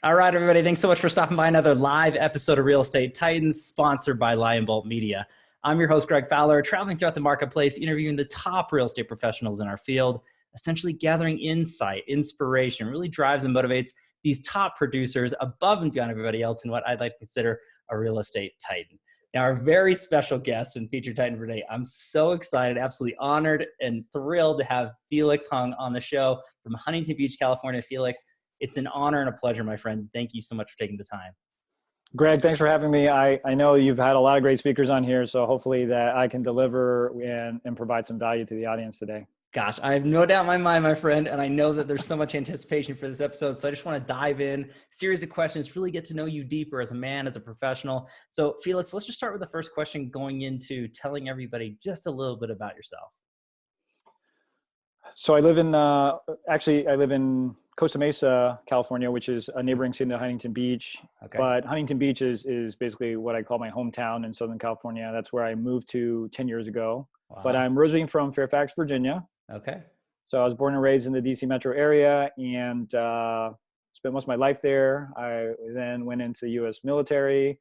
All right, everybody. Thanks so much for stopping by another live episode of Real Estate Titans, sponsored by Lion Bolt Media. I'm your host, Greg Fowler, traveling throughout the marketplace, interviewing the top real estate professionals in our field, essentially gathering insight, inspiration, really drives and motivates these top producers above and beyond everybody else in what I'd like to consider a real estate titan. Now, our very special guest and featured titan for today, I'm so excited, absolutely honored and thrilled to have Felix Hung on the show from Huntington Beach, California. Felix, it's an honor and a pleasure, my friend. Thank you so much for taking the time. Greg, thanks for having me. I know you've had a lot of great speakers on here, so hopefully that I can deliver and provide some value to the audience today. Gosh, I have no doubt in my mind, my friend, and I know that there's so much anticipation for this episode, so I just want to dive in, series of questions, really get to know you deeper as a man, as a professional. So Felix, let's just start with the first question, going into telling everybody just a little bit about yourself. So I live in Costa Mesa, California, which is a neighboring city to Huntington Beach. Okay. But Huntington Beach is basically what I call my hometown in Southern California. That's where I moved to 10 years ago. Wow. But I'm originally from Fairfax, Virginia. Okay. So I was born and raised in the DC metro area and spent most of my life there. I then went into the U.S. military.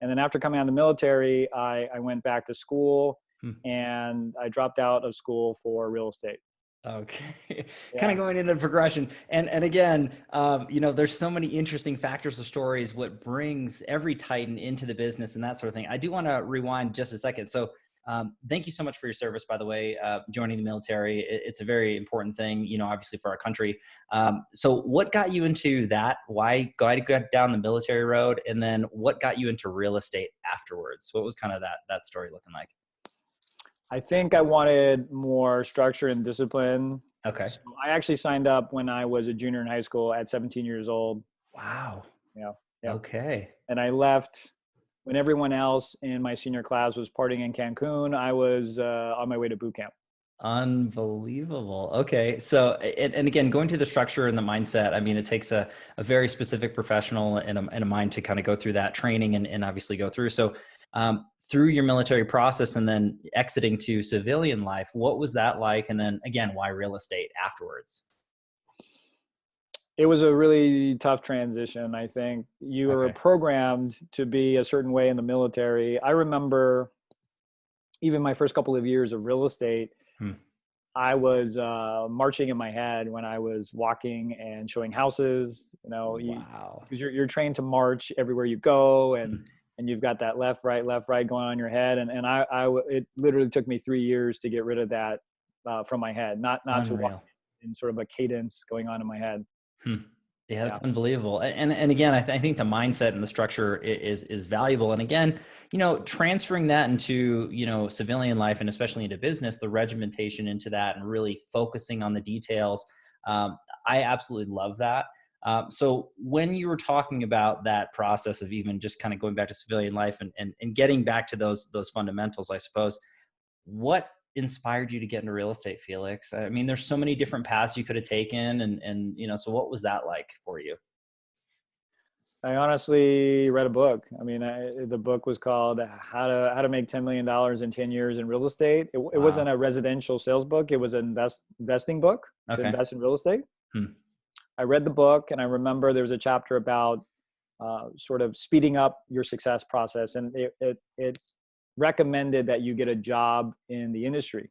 And then after coming out of the military, I went back to school and I dropped out of school for real estate. Okay. Yeah. Kind of going into the progression. And again, there's so many interesting factors of stories, what brings every Titan into the business and that sort of thing. I do want to rewind just a second. So thank you so much for your service, by the way, joining the military. It's a very important thing, obviously for our country. So what got you into that? Why go down the military road? And then what got you into real estate afterwards? What was kind of that story looking like? I think I wanted more structure and discipline. Okay. So I actually signed up when I was a junior in high school at 17 years old. Wow. Yeah. Okay. And I left when everyone else in my senior class was partying in Cancun. I was on my way to boot camp. Unbelievable. Okay. So, and again, going to the structure and the mindset, I mean, it takes a very specific professional and a mind to kind of go through that training and obviously go through. So, through your military process and then exiting to civilian life, what was that like? And then again, why real estate afterwards? It was a really tough transition. I think you were programmed to be a certain way in the military. I remember even my first couple of years of real estate, I was marching in my head when I was walking and showing houses, wow. Because you're trained to march everywhere you go and you've got that left, right going on in your head. And it literally took me 3 years to get rid of that from my head, not to walk in sort of a cadence going on in my head. Yeah, that's unbelievable. And again, I think the mindset and the structure is valuable. And again, transferring that into, civilian life and especially into business, the regimentation into that and really focusing on the details. I absolutely love that. So when you were talking about that process of even just kind of going back to civilian life and getting back to those fundamentals, I suppose, what inspired you to get into real estate, Felix? I mean, there's so many different paths you could have taken and so what was that like for you? I honestly read a book. I mean, the book was called How to Make $10 Million in 10 Years in Real Estate. It wasn't a residential sales book. It was an investing book to invest in real estate. I read the book and I remember there was a chapter about sort of speeding up your success process. And it recommended that you get a job in the industry.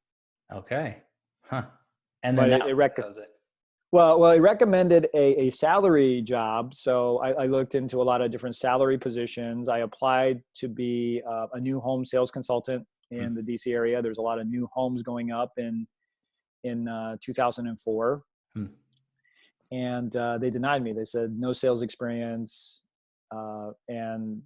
Okay. Huh. And then it recommended a salary job. So I looked into a lot of different salary positions. I applied to be a new home sales consultant in the DC area. There's a lot of new homes going up in 2004. And they denied me. They said, no sales experience. And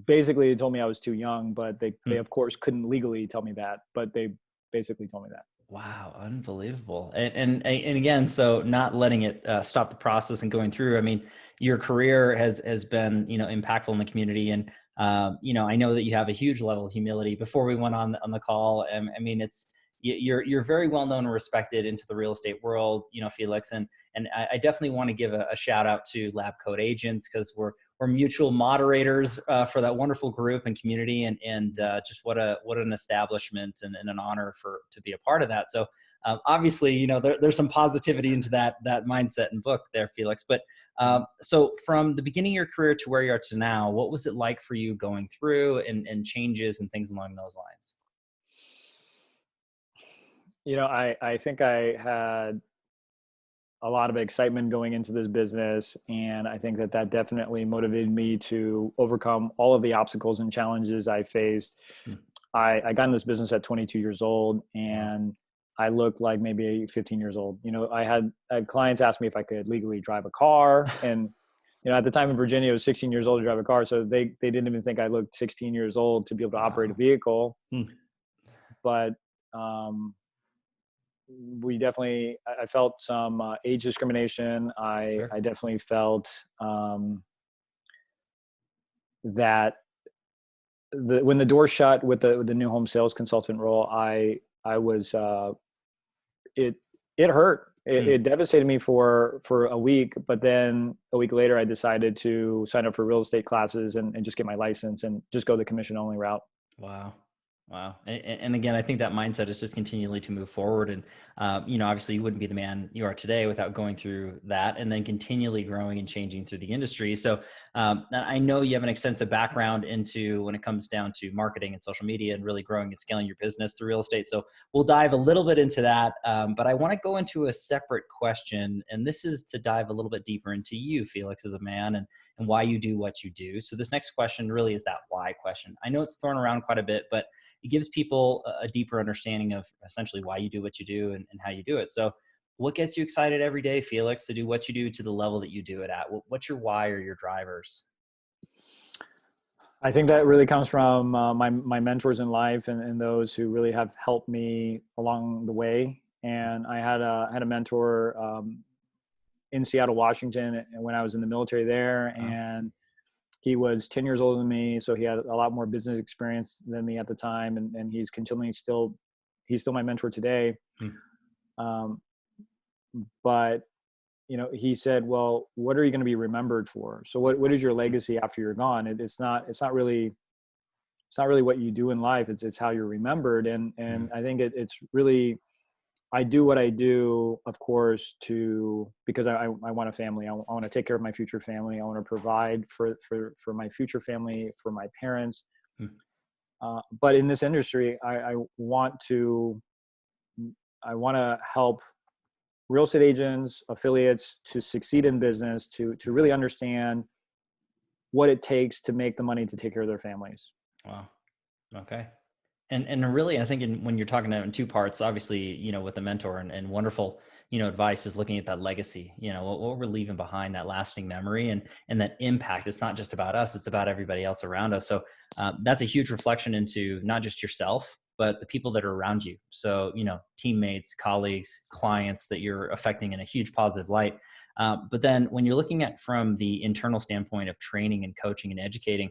basically they told me I was too young, but they of course couldn't legally tell me that, but they basically told me that. Wow. Unbelievable. And again, so not letting it stop the process and going through, I mean, your career has been, impactful in the community. And, I know that you have a huge level of humility. Before we went on the call, I mean, you're very well known and respected into the real estate world, Felix. And I definitely want to give a shout out to Lab Coat Agents, because we're we're mutual moderators for that wonderful group and community, and just what an establishment and an honor to be a part of that. So obviously, you know, there's some positivity into that mindset and book there, Felix. But so from the beginning of your career to where you are to now, what was it like for you going through and changes and things along those lines? You know, I think I had a lot of excitement going into this business, and I think that definitely motivated me to overcome all of the obstacles and challenges I faced. I got in this business at 22 years old, and I looked like maybe 15 years old. You know, I had clients ask me if I could legally drive a car, and you know, at the time in Virginia, I was 16 years old to drive a car, so they didn't even think I looked 16 years old to be able to operate a vehicle. But we definitely, I felt some age discrimination. I definitely felt that when the door shut with the new home sales consultant role, I was, it hurt. It devastated me for a week, but then a week later, I decided to sign up for real estate classes and just get my license and just go the commission only route. Wow. Wow. And again, I think that mindset is just continually to move forward. And, you know, obviously you wouldn't be the man you are today without going through that and then continually growing and changing through the industry. So I know you have an extensive background into when it comes down to marketing and social media and really growing and scaling your business through real estate. So we'll dive a little bit into that. But I want to go into a separate question. And this is to dive a little bit deeper into you, Felix, as a man and why you do what you do. So this next question really is that why question. I know it's thrown around quite a bit, but it gives people a deeper understanding of essentially why you do what you do and how you do it. So what gets you excited every day, Felix, to do what you do to the level that you do it at? What's your why or your drivers? I think that really comes from my mentors in life and those who really have helped me along the way. And I had a mentor in Seattle, Washington, when I was in the military there, and he was 10 years older than me, so he had a lot more business experience than me at the time, and he's still my mentor today. But you know, he said, "Well, what are you going to be remembered for? So what is your legacy after you're gone? It's not really what you do in life. It's how you're remembered." And I think it's really, I do what I do, of course, because I want a family. I want to take care of my future family. I want to provide for my future family, for my parents. But in this industry, I want to help real estate agents, affiliates to succeed in business, to really understand what it takes to make the money to take care of their families. Wow. Okay. And really, I think when you're talking in two parts, obviously, you know, with a mentor and wonderful, you know, advice is looking at that legacy, you know, what we're leaving behind, that lasting memory and that impact. It's not just about us, it's about everybody else around us. So that's a huge reflection into not just yourself, but the people that are around you. So, you know, teammates, colleagues, clients that you're affecting in a huge positive light. But then when you're looking at from the internal standpoint of training and coaching and educating,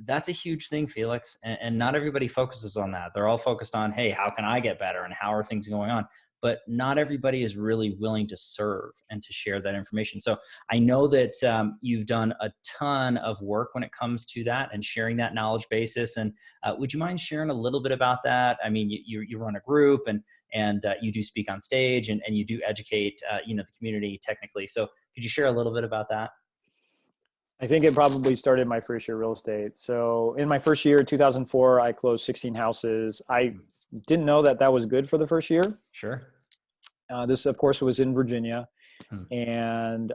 that's a huge thing, Felix. And not everybody focuses on that. They're all focused on, hey, how can I get better? And how are things going on? But not everybody is really willing to serve and to share that information. So I know that you've done a ton of work when it comes to that and sharing that knowledge basis. And would you mind sharing a little bit about that? I mean, you run a group and you do speak on stage and you do educate, you know, the community technically. So could you share a little bit about that? I think it probably started my first year real estate. So in my first year, 2004, I closed 16 houses. I didn't know that was good for the first year. Sure. This, of course, was in Virginia. And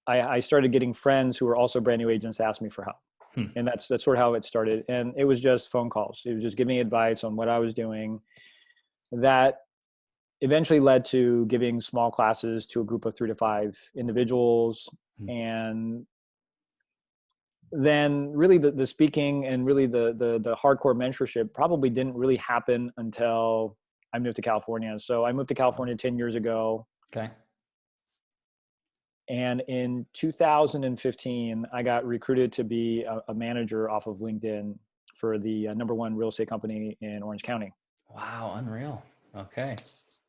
I started getting friends who were also brand new agents to ask me for help. And that's sort of how it started. And it was just phone calls. It was just giving me advice on what I was doing. That eventually led to giving small classes to a group of 3 to 5 individuals. And then really the speaking and really the hardcore mentorship probably didn't really happen until I moved to California. So I moved to California 10 years ago. Okay. And in 2015, I got recruited to be a manager off of LinkedIn for the #1 real estate company in Orange County. Wow. Unreal. Okay.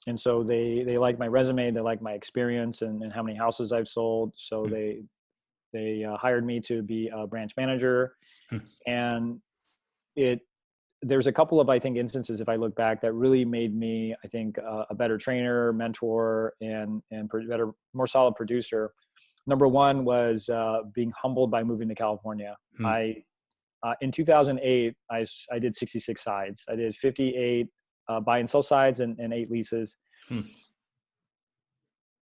And so they like my resume, they like my experience and how many houses I've sold. So they hired me to be a branch manager. Hmm. And there's a couple of, I think, instances, if I look back, that really made me, I think, a better trainer, mentor, and better, more solid producer. Number one was being humbled by moving to California. Hmm. In 2008, I did 66 sides. I did 58 buy and sell sides and 8 leases. Hmm.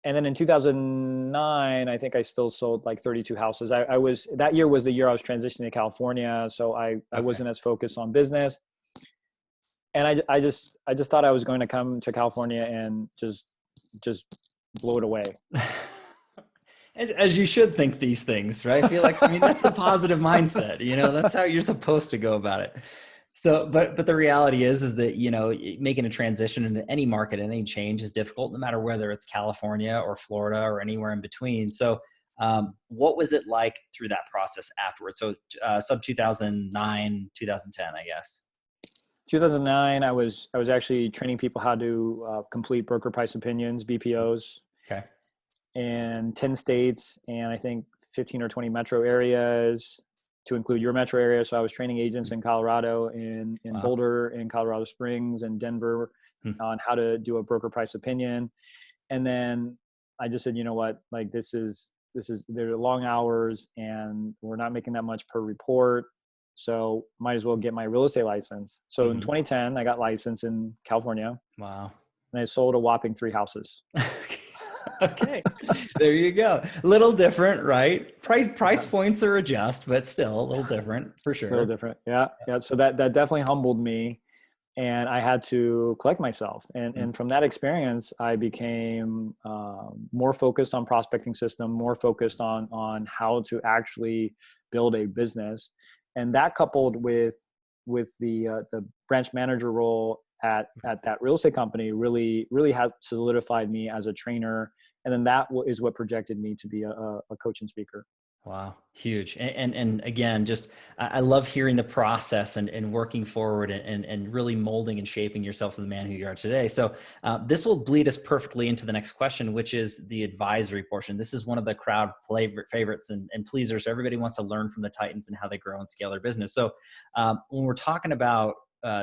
And then in 2009, I think I still sold like 32 houses. That year was the year I was transitioning to California. So I wasn't as focused on business. And I just thought I was going to come to California and just blow it away. As you should think these things, right, Felix? I mean, that's the positive mindset, that's how you're supposed to go about it. So, but the reality is that, making a transition into any market, any change is difficult, no matter whether it's California or Florida or anywhere in between. So, what was it like through that process afterwards? So, sub 2009, 2010, I guess. 2009, I was actually training people how to complete broker price opinions, BPOs. Okay. In 10 states, and I think 15 or 20 metro areas, to include your metro area. So I was training agents in Colorado, in Wow. Boulder, in Colorado Springs, and Denver on how to do a broker price opinion. And then I just said, you know what, like this is there are long hours and we're not making that much per report. So might as well get my real estate license. So in 2010, I got licensed in California. Wow. And I sold a whopping 3 houses. Okay. There you go. A little different, right? Price points are adjust, but still a little different for sure. A little different. Yeah. So that definitely humbled me, and I had to collect myself. And from that experience, I became more focused on prospecting system, more focused on how to actually build a business. And that coupled with the branch manager role at that real estate company really had solidified me as a trainer. And then that is what projected me to be a coach and speaker. Wow. Huge. And again, just, I love hearing the process and working forward and really molding and shaping yourself to the man who you are today. So this will bleed us perfectly into the next question, which is the advisory portion. This is one of the crowd favorites and pleasers. Everybody wants to learn from the Titans and how they grow and scale their business. So when we're talking about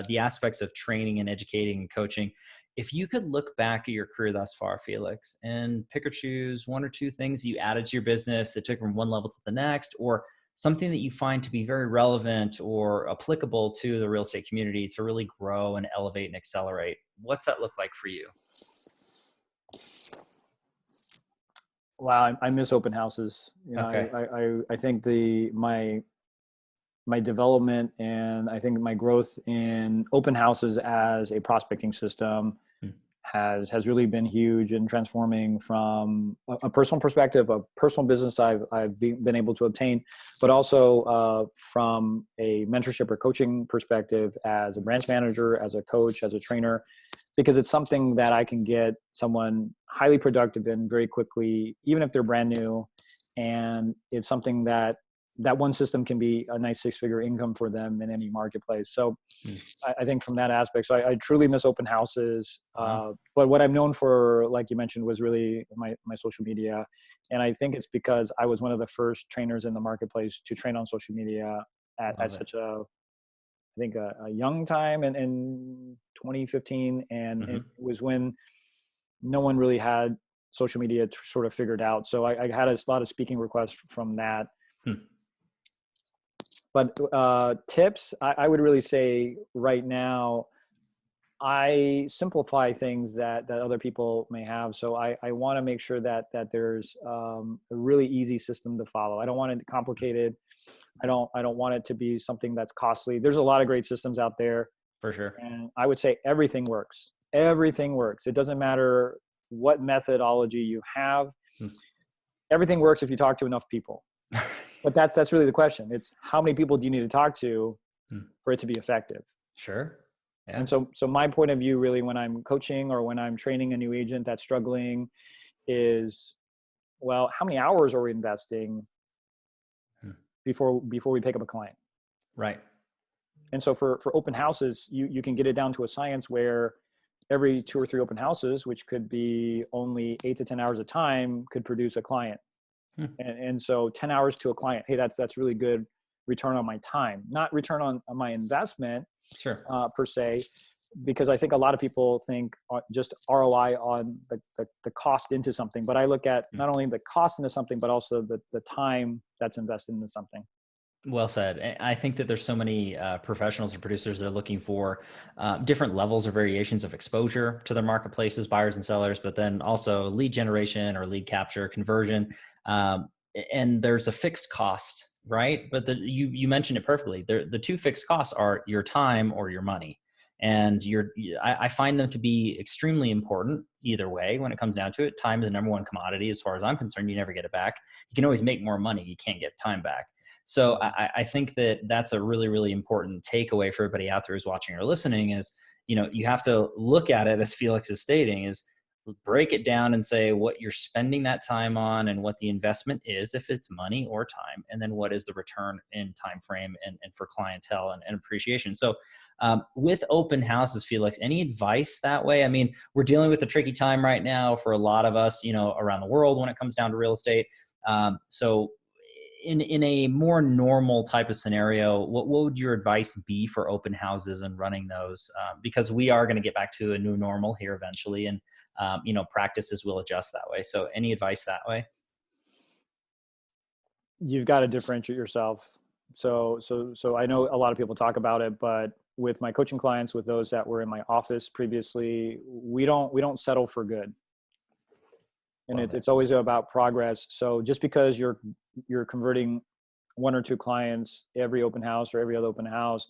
the aspects of training and educating and coaching, if you could look back at your career thus far, Felix, and pick or choose 1 or 2 things you added to your business that took from one level to the next, or something that you find to be very relevant or applicable to the real estate community to really grow and elevate and accelerate, what's that look like for you? Wow, I miss open houses. Okay. I think my development and I think my growth in open houses as a prospecting system has really been huge in transforming from a personal perspective, a personal business I've been able to obtain, but also from a mentorship or coaching perspective as a branch manager, as a coach, as a trainer, because it's something that I can get someone highly productive in very quickly, even if they're brand new. And it's something that one system can be a nice 6-figure income for them in any marketplace. So I think from that aspect, so I truly miss open houses. But what I'm known for, like you mentioned, was really my social media. And I think it's because I was one of the first trainers in the marketplace to train on social media at such a young time in 2015. And it was when no one really had social media sort of figured out. So I had a lot of speaking requests from that. But tips, I would really say right now, I simplify things that other people may have. So I want to make sure that there's a really easy system to follow. I don't want it complicated. I don't want it to be something that's costly. There's a lot of great systems out there. For sure. And I would say everything works. Everything works. It doesn't matter what methodology you have. Everything works if you talk to enough people. But that's really the question. It's how many people do you need to talk to for it to be effective? Sure. Yeah. And so my point of view really when I'm coaching or when I'm training a new agent that's struggling is, well, how many hours are we investing before we pick up a client? Right. And so for open houses, you can get it down to a science where every 2 or 3 open houses, which could be only 8 to 10 hours of time, could produce a client. Hmm. And so 10 hours to a client, hey, that's really good return on my time, not return on my investment Sure. per se, because I think a lot of people think just ROI on the cost into something. But I look at not only the cost into something, but also the time that's invested into something. Well said. I think that there's so many professionals and producers that are looking for different levels or variations of exposure to their marketplaces, buyers and sellers, but then also lead generation or lead capture, conversion. And there's a fixed cost, right? But you mentioned it perfectly. The two fixed costs are your time or your money. And I find them to be extremely important either way when it comes down to it. Time is the number one commodity as far as I'm concerned. You never get it back. You can always make more money. You can't get time back. So I think that that's a really, really important takeaway for everybody out there who's watching or listening is, you have to look at it as Felix is stating is break it down and say what you're spending that time on and what the investment is, if it's money or time, and then what is the return in time frame and for clientele and appreciation. So with open houses, Felix, any advice that way? I mean, we're dealing with a tricky time right now for a lot of us, around the world when it comes down to real estate. So in a more normal type of scenario, what would your advice be for open houses and running those? Because we are going to get back to a new normal here eventually, and practices will adjust that way. So, any advice that way? You've got to differentiate yourself. So I know a lot of people talk about it, but with my coaching clients, with those that were in my office previously, we don't settle for good. And it's always about progress. So just because you're converting one or two clients every open house or every other open house,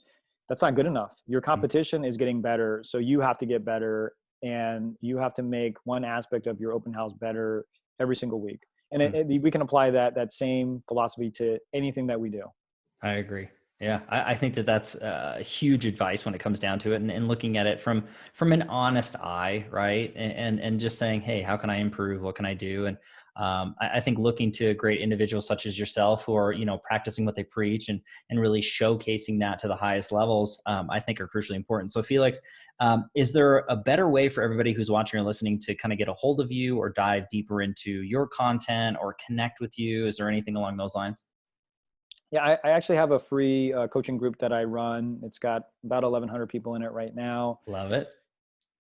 that's not good enough. Your competition is getting better. So you have to get better, and you have to make one aspect of your open house better every single week. And we can apply that same philosophy to anything that we do. I agree. Yeah, I think that that's huge advice when it comes down to it, and looking at it from an honest eye, right? And just saying, hey, how can I improve? What can I do? And I think looking to great individuals such as yourself who are practicing what they preach and really showcasing that to the highest levels, I think are crucially important. So Felix, is there a better way for everybody who's watching or listening to kind of get a hold of you or dive deeper into your content or connect with you? Is there anything along those lines? Yeah, I actually have a free coaching group that I run. It's got about 1,100 people in it right now. Love it.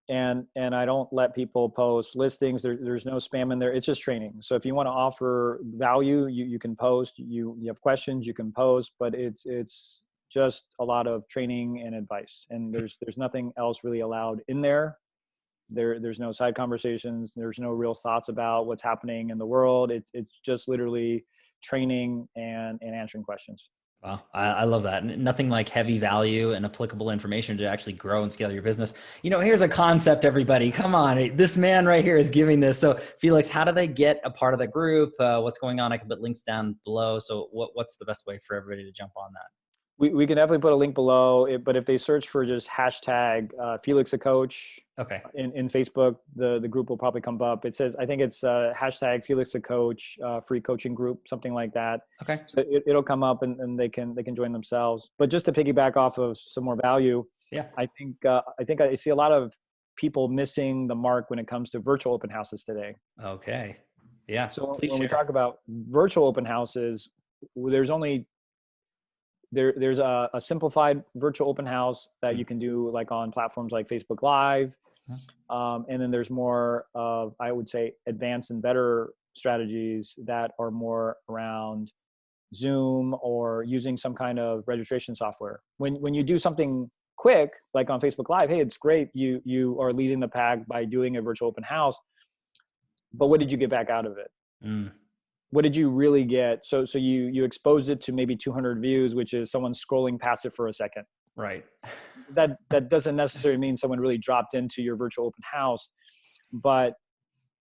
And I don't let people post listings. There's no spam in there. It's just training. So if you want to offer value, you can post. You have questions, you can post, but it's just a lot of training and advice. And there's nothing else really allowed in there. There's no side conversations. There's no real thoughts about what's happening in the world. It's just literally training and answering questions. Wow, I love that. Nothing like heavy value and applicable information to actually grow and scale your business. Here's a concept, everybody. Come on. This man right here is giving this. So Felix, how do they get a part of the group? What's going on? I can put links down below. So what's the best way for everybody to jump on that? We can definitely put a link below, but if they search for just hashtag Felix a coach okay, in Facebook, the group will probably come up. It says, I think it's hashtag Felix a coach, free coaching group, something like that. Okay. So it'll come up and they can join themselves. But just to piggyback off of some more value, yeah, I think I see a lot of people missing the mark when it comes to virtual open houses today. Okay. Yeah. So Please when we share. talk about virtual open houses, there's a simplified virtual open house that you can do like on platforms like Facebook Live. And then there's more of, I would say, advanced and better strategies that are more around Zoom or using some kind of registration software. When you do something quick, like on Facebook Live, hey, it's great. You are leading the pack by doing a virtual open house. But what did you get back out of it? What did you really get? So you exposed it to maybe 200 views, which is someone scrolling past it for a second. Right. That doesn't necessarily mean someone really dropped into your virtual open house. But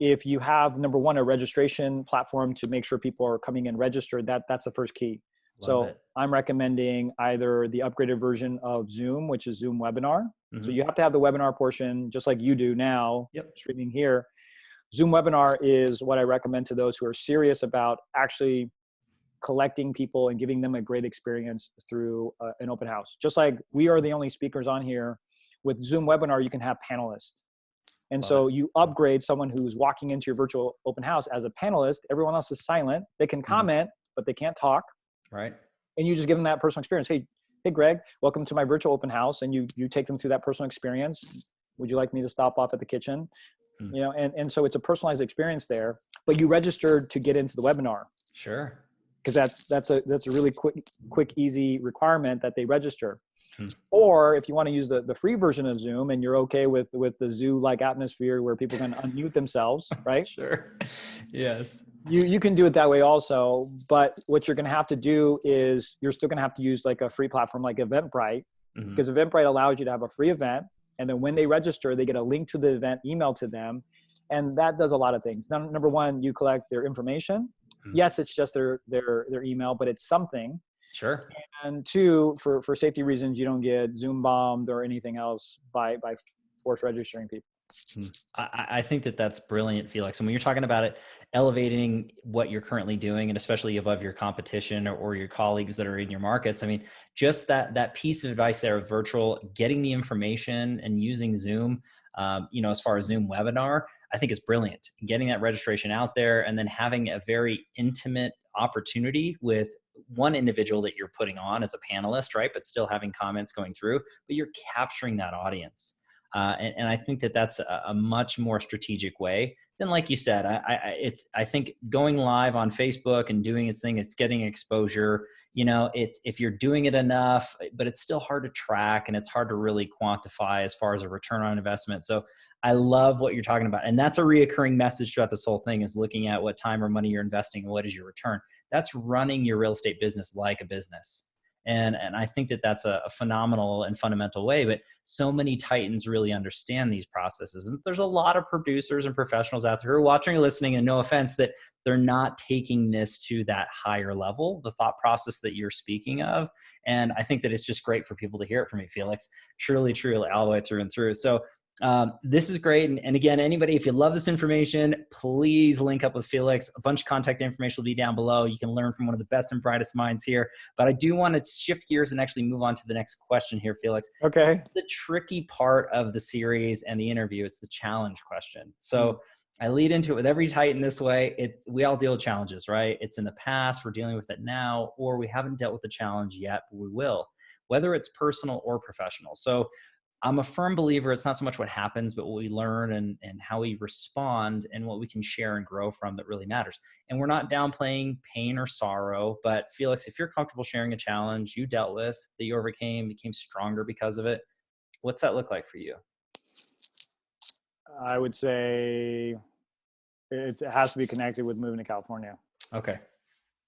if you have, number one, a registration platform to make sure people are coming in registered, that's the first key. So I'm recommending either the upgraded version of Zoom, which is Zoom Webinar. So you have to have the webinar portion, just like you do now, streaming here. Zoom Webinar is what I recommend to those who are serious about actually collecting people and giving them a great experience through an open house. Just like we are the only speakers on here, with Zoom Webinar, you can have panelists. And Love so it. you upgrade someone who's walking into your virtual open house as a panelist. Everyone else is silent. They can comment, but they can't talk. Right. And you just give them that personal experience. Hey, Greg, welcome to my virtual open house. And you take them through that personal experience. Would you like me to stop off at the kitchen? You know, and so it's a personalized experience there, but you registered to get into the webinar. Sure. Because that's a really quick, easy requirement that they register. Or if you want to use the free version of Zoom and you're okay with the zoo-like atmosphere where people can unmute themselves, right? Sure. Yes. You can do it that way also, but what you're going to have to do is you're still going to have to use like a free platform like Eventbrite, because Eventbrite allows you to have a free event. And then when they register, they get a link to the event emailed to them. And that does a lot of things. Number one, you collect their information. Yes, it's just their email, but it's something. Sure. And two, for safety reasons, you don't get Zoom bombed or anything else by force registering people. I think that's brilliant, Felix. And when you're talking about it, elevating what you're currently doing, and especially above your competition or your colleagues that are in your markets, I mean, just that piece of advice there of virtual, getting the information and using Zoom, as far as Zoom webinar, I think is brilliant. Getting that registration out there and then having a very intimate opportunity with one individual that you're putting on as a panelist, right? But still having comments going through, but you're capturing that audience. And I think that's a much more strategic way than, like you said, I think going live on Facebook and doing its thing, it's getting exposure. It's, if you're doing it enough, but it's still hard to track and it's hard to really quantify as far as a return on investment. So I love what you're talking about. And that's a reoccurring message throughout this whole thing, is looking at what time or money you're investing and what is your return. That's running your real estate business like a business. And I think that's a phenomenal and fundamental way, but so many Titans really understand these processes. And there's a lot of producers and professionals out there who are watching or listening, and no offense, that they're not taking this to that higher level, the thought process that you're speaking of. And I think that it's just great for people to hear it from you, Felix, truly, all the way through and through. So this is great. And again, anybody, if you love this information, please link up with Felix. A bunch of contact information will be down below. You can learn from one of the best and brightest minds here. But I do want to shift gears and actually move on to the next question here, Felix. Okay. The tricky part of the series and the interview, it's the challenge question. So I lead into it with every Titan this way. We all deal with challenges, right? It's in the past, we're dealing with it now, or we haven't dealt with the challenge yet, but we will, whether it's personal or professional. So I'm a firm believer it's not so much what happens, but what we learn and how we respond and what we can share and grow from that really matters. And we're not downplaying pain or sorrow, but Felix, if you're comfortable sharing a challenge you dealt with that you overcame, became stronger because of it, what's that look like for you? I would say it has to be connected with moving to California. Okay.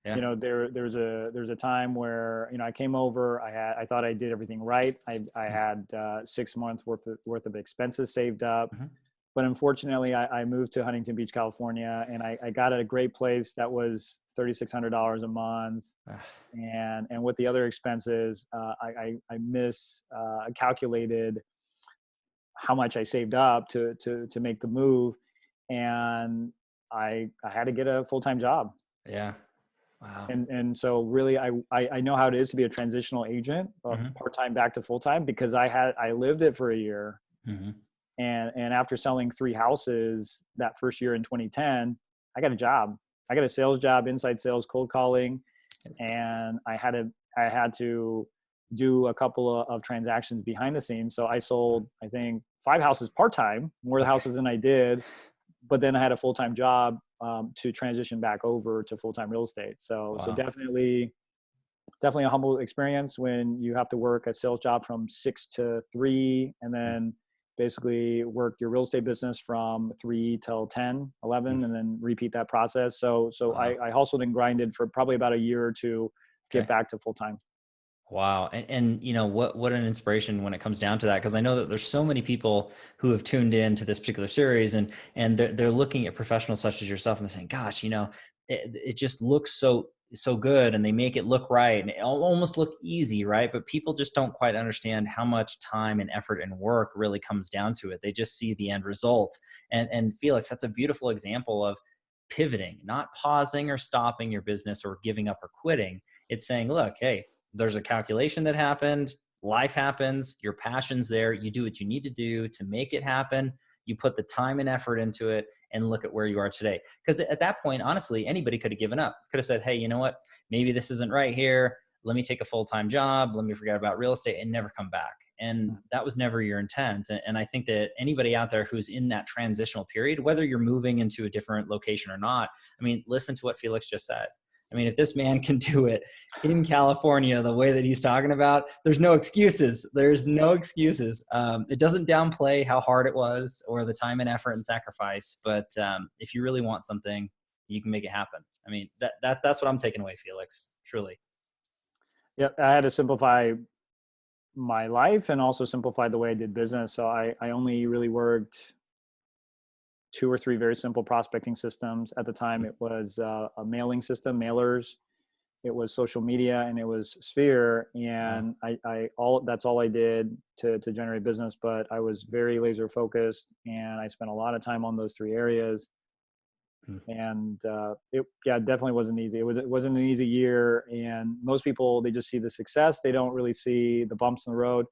Yeah. There's a time where, I came over, I thought I did everything right. I had 6 months worth of expenses saved up, but unfortunately I moved to Huntington Beach, California, and I got a great place that was $3,600 a month. And with the other expenses, I miscalculated how much I saved up to make the move. And I had to get a full-time job. Yeah. Wow. And so really, I know how it is to be a transitional agent, part-time back to full-time, because I lived it for a year. And after selling 3 houses that first year in 2010, I got a job. I got a sales job, inside sales, cold calling. And I had to do a couple of transactions behind the scenes. So I sold, I think, 5 houses part-time, more houses than I did. But then I had a full-time job to transition back over to full-time real estate. So definitely a humble experience when you have to work a sales job from 6 to 3, and then basically work your real estate business from 3 till 10, 11, and then repeat that process. So I hustled and grinded for probably about a year to get back to full-time. Wow. And what an inspiration when it comes down to that, because I know that there's so many people who have tuned in to this particular series and they're looking at professionals such as yourself and they're saying, gosh, it just looks so good, and they make it look right and it almost look easy, right? But people just don't quite understand how much time and effort and work really comes down to it. They just see the end result. And Felix, that's a beautiful example of pivoting, not pausing or stopping your business or giving up or quitting. It's saying, look, hey, there's a calculation that happened. Life happens. Your passion's there. You do what you need to do to make it happen. you put the time and effort into it, and look at where you are today. Because at that point, honestly, anybody could have given up, could have said, hey, you know what, maybe this isn't right here. Let me take a full-time job. Let me forget about real estate and never come back. And that was never your intent. And I think that anybody out there who's in that transitional period, whether you're moving into a different location or not, I mean, listen to what Felix just said. I mean, if this man can do it in California the way that he's talking about, there's no excuses. There's no excuses. It doesn't downplay how hard it was or the time and effort and sacrifice. But if you really want something, you can make it happen. I mean, that's what I'm taking away, Felix, truly. Yeah, I had to simplify my life and also simplify the way I did business. So I only really worked 2 or 3 very simple prospecting systems. At the time, it was a mailing system, mailers. It was social media, and it was Sphere. And that's all I did to generate business. But I was very laser focused, and I spent a lot of time on those 3 areas. And it definitely wasn't easy. It wasn't an easy year. And most people, they just see the success. They don't really see the bumps in the road.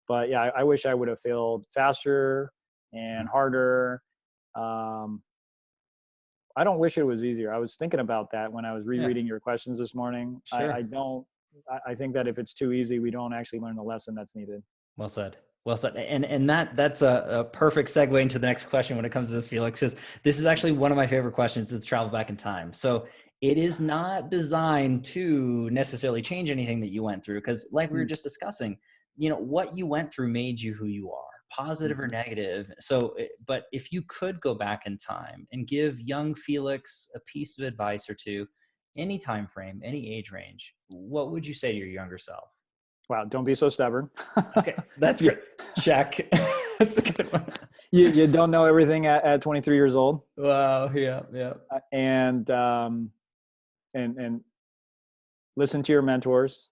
But yeah, I wish I would have failed faster and harder. I don't wish it was easier. I was thinking about that when I was rereading your questions this morning. Sure. I think that if it's too easy, we don't actually learn the lesson that's needed. Well said. Well said. And that's a perfect segue into the next question when it comes to this, Felix, is this is actually one of my favorite questions. It's travel back in time. So it is not designed to necessarily change anything that you went through. Because like we were just discussing, you know, what you went through made you who you are, positive or negative. So, but if you could go back in time and give young Felix a piece of advice or two, any time frame, any age range, what would you say to your younger self? Wow, don't be so stubborn. Okay, that's good. Check. That's a good one. You don't know everything at 23 years old. Wow. Yeah. Yeah. And listen to your mentors.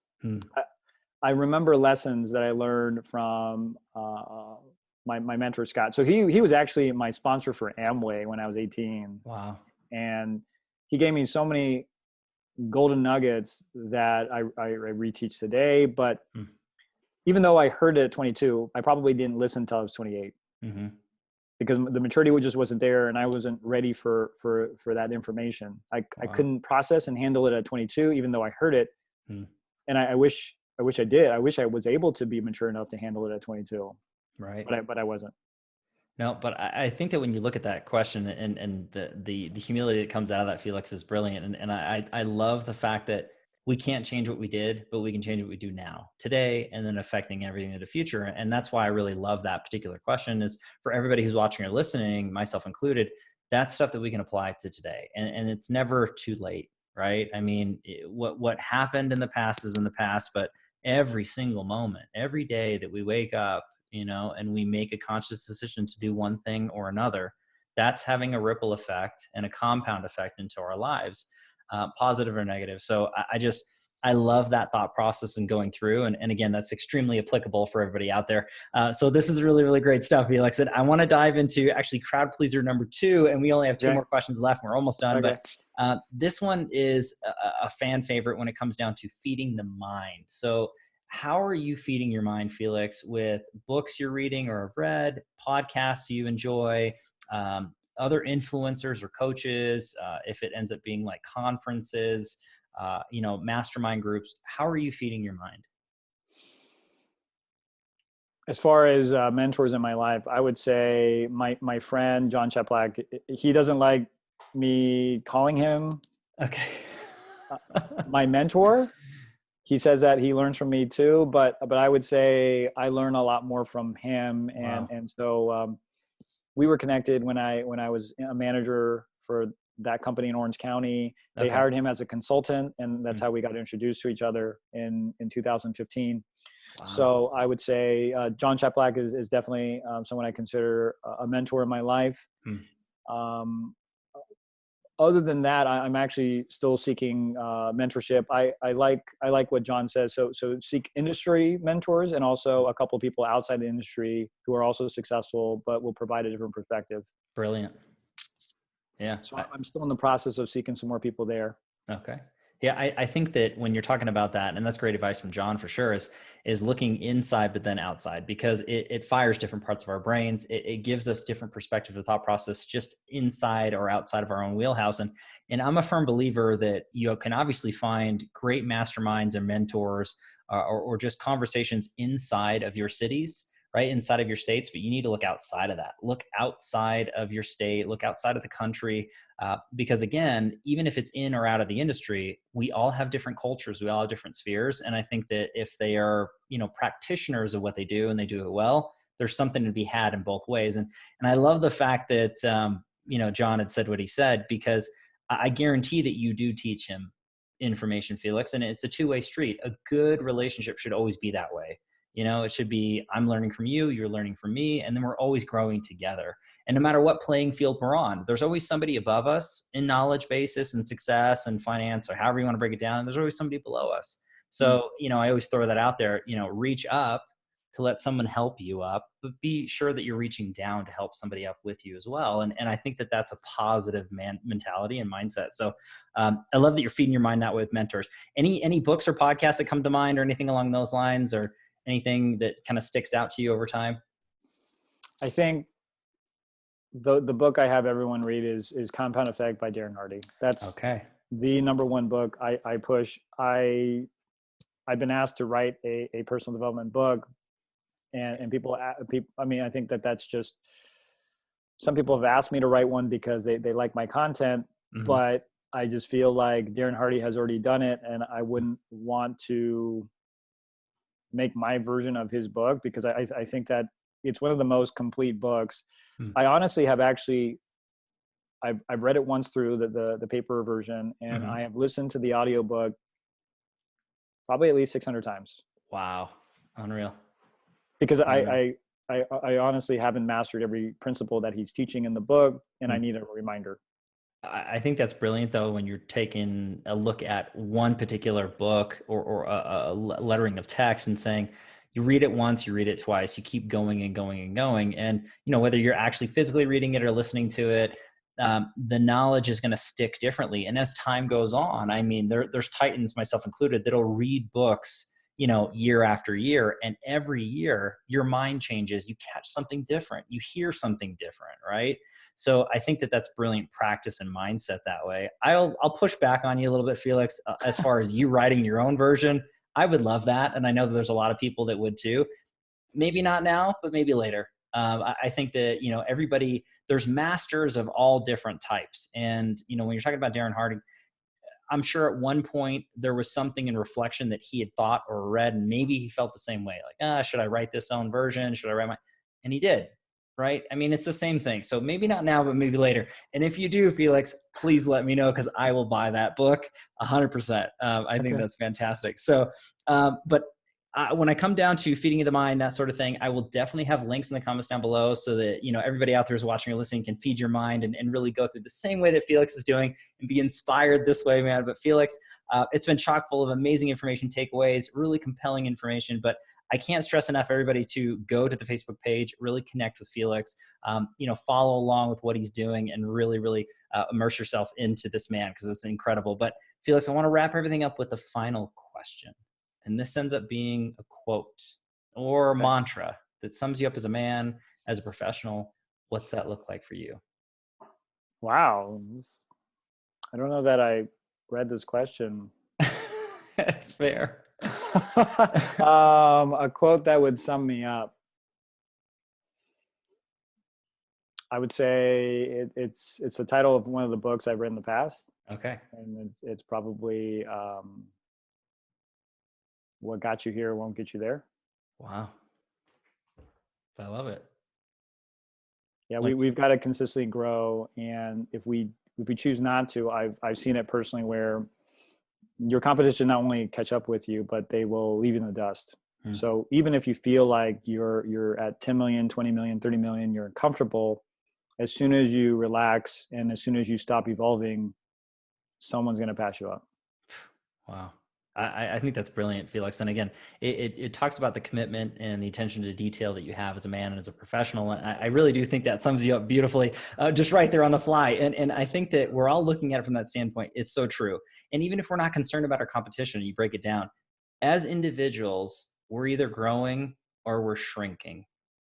I remember lessons that I learned from my mentor, Scott. So he was actually my sponsor for Amway when I was 18. Wow. And he gave me so many golden nuggets that I reteach today. But even though I heard it at 22, I probably didn't listen until I was 28 because the maturity just wasn't there, and I wasn't ready for that information. I couldn't process and handle it at 22, even though I heard it. And I wish I did. I wish I was able to be mature enough to handle it at 22. Right. But I wasn't. No, but I think that when you look at that question and the humility that comes out of that, Felix, is brilliant. And I love the fact that we can't change what we did, but we can change what we do now, today, and then affecting everything in the future. And that's why I really love that particular question, is for everybody who's watching or listening, myself included, that's stuff that we can apply to today. And it's never too late, right? I mean, what happened in the past is in the past, but every single moment, every day that we wake up, you know, and we make a conscious decision to do one thing or another, that's having a ripple effect and a compound effect into our lives, positive or negative. So I love that thought process and going through. And again, that's extremely applicable for everybody out there. So this is really, really great stuff, Felix. And I want to dive into actually crowd pleaser number 2, and we only have 2 more questions left. We're almost done, but this one is a fan favorite when it comes down to feeding the mind. So how are you feeding your mind, Felix, with books you're reading or have read, podcasts you enjoy, other influencers or coaches, if it ends up being like conferences, mastermind groups? How are you feeding your mind? As far as mentors in my life, I would say my friend, John Cheplack, he doesn't like me calling him my mentor. He says that he learns from me too, but I would say I learn a lot more from him. And so we were connected when I was a manager for that company in Orange County. They hired him as a consultant, and that's how we got introduced to each other in 2015. Wow. So I would say John Cheplack is definitely someone I consider a mentor in my life. Other than that, I'm actually still seeking mentorship. I like what John says. So seek industry mentors, and also a couple of people outside the industry who are also successful, but will provide a different perspective. Brilliant. Yeah. So I'm still in the process of seeking some more people there. Okay. Yeah, I think that when you're talking about that, and that's great advice from John for sure, is looking inside but then outside, because it fires different parts of our brains. It gives us different perspective of thought process just inside or outside of our own wheelhouse. And I'm a firm believer that you can obviously find great masterminds or mentors, or just conversations inside of your cities, right? Inside of your states, but you need to look outside of that. Look outside of your state, look outside of the country. Because again, even if it's in or out of the industry, we all have different cultures, we all have different spheres. And I think that if they are, practitioners of what they do and they do it well, there's something to be had in both ways. And I love the fact that, John had said what he said, because I guarantee that you do teach him information, Felix, and it's a two-way street. A good relationship should always be that way. It should be, I'm learning from you, you're learning from me, and then we're always growing together. And no matter what playing field we're on, there's always somebody above us in knowledge basis and success and finance, or however you want to break it down. There's always somebody below us. So, I always throw that out there, reach up to let someone help you up, but be sure that you're reaching down to help somebody up with you as well. And I think that that's a positive mentality and mindset. So I love that you're feeding your mind that way with mentors. Any books or podcasts that come to mind or anything along those lines, or anything that kind of sticks out to you over time? I think the book I have everyone read is Compound Effect by Darren Hardy. That's okay. The number one book I push. I've been asked to write a personal development book, and people, I mean, I think that's just, some people have asked me to write one because they like my content, but I just feel like Darren Hardy has already done it, and I wouldn't want to make my version of his book, because I think that it's one of the most complete books. I honestly have I've read it once through the paper version, and I have listened to the audiobook probably at least 600 times. Wow. Unreal. Because I honestly haven't mastered every principle that he's teaching in the book, and I need a reminder. I think that's brilliant, though, when you're taking a look at one particular book or a lettering of text and saying, you read it once, you read it twice, you keep going and going and going. And, whether you're actually physically reading it or listening to it, the knowledge is going to stick differently. And as time goes on, I mean, there's Titans, myself included, that'll read books, year after year. And every year your mind changes. You catch something different. You hear something different, right? So I think that that's brilliant practice and mindset that way. I'll push back on you a little bit, Felix, as far as you writing your own version. I would love that. And I know that there's a lot of people that would too. Maybe not now, but maybe later. I think that, everybody, there's masters of all different types. And, when you're talking about Darren Hardy, I'm sure at one point there was something in reflection that he had thought or read, and maybe he felt the same way. Like, should I write this own version? Should I write my, and he did. Right? I mean, it's the same thing. So maybe not now, but maybe later. And if you do, Felix, please let me know, because I will buy that book 100%. I think that's fantastic. So, but when I come down to feeding you the mind, that sort of thing, I will definitely have links in the comments down below so that, everybody out there who's watching or listening can feed your mind and really go through the same way that Felix is doing and be inspired this way, man. But Felix, it's been chock full of amazing information, takeaways, really compelling information. But I can't stress enough, everybody, to go to the Facebook page, really connect with Felix, follow along with what he's doing, and really, really immerse yourself into this man, because it's incredible. But Felix, I want to wrap everything up with the final question. And this ends up being a quote or a mantra that sums you up as a man, as a professional. What's that look like for you? Wow. I don't know that I read this question. That's fair. A quote that would sum me up. I would say it's the title of one of the books I've read in the past. Okay. And it's probably What Got You Here Won't Get You There. Wow. I love it. Yeah, we've got to consistently grow, and if we choose not to, I've seen it personally where your competition not only catch up with you, but they will leave you in the dust. So even if you feel like you're at 10 million, 20 million, 30 million, you're comfortable, as soon as you relax and as soon as you stop evolving, someone's going to pass you up. Wow. I think that's brilliant, Felix. And again, it talks about the commitment and the attention to detail that you have as a man and as a professional. And I really do think that sums you up beautifully, just right there on the fly. And I think that we're all looking at it from that standpoint. It's so true. And even if we're not concerned about our competition, you break it down, as individuals, we're either growing or we're shrinking.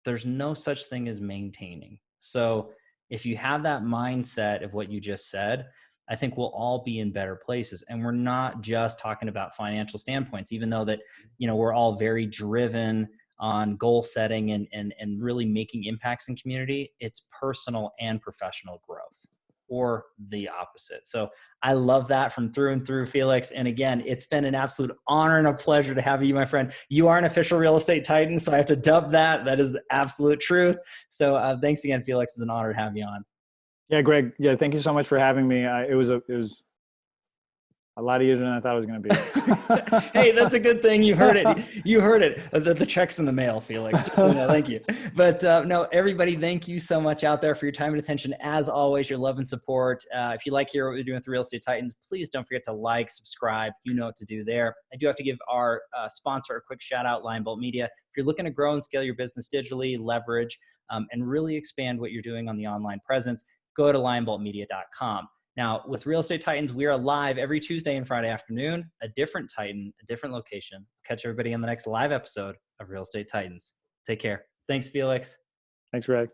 There's no such thing as maintaining. So if you have that mindset of what you just said, I think we'll all be in better places. And we're not just talking about financial standpoints, even though that, we're all very driven on goal setting and really making impacts in community. It's personal and professional growth, or the opposite. So I love that from through and through, Felix. And again, it's been an absolute honor and a pleasure to have you, my friend. You are an official real estate titan, so I have to dub that. That is the absolute truth. So thanks again, Felix. It's an honor to have you on. Yeah, Greg. Yeah, thank you so much for having me. It was a lot easier than I thought it was going to be. Hey, that's a good thing. You heard it. You heard it. The check's in the mail, Felix. So, no, thank you. But no, everybody, thank you so much out there for your time and attention. As always, your love and support. If you like hear what we're doing with the Real Estate Titans, please don't forget to like, subscribe. You know what to do there. I do have to give our sponsor a quick shout out, Lionbolt Media. If you're looking to grow and scale your business digitally, leverage, and really expand what you're doing on the online presence, go to lionboltmedia.com. Now, with Real Estate Titans, we are live every Tuesday and Friday afternoon, a different Titan, a different location. Catch everybody on the next live episode of Real Estate Titans. Take care. Thanks, Felix. Thanks, Greg.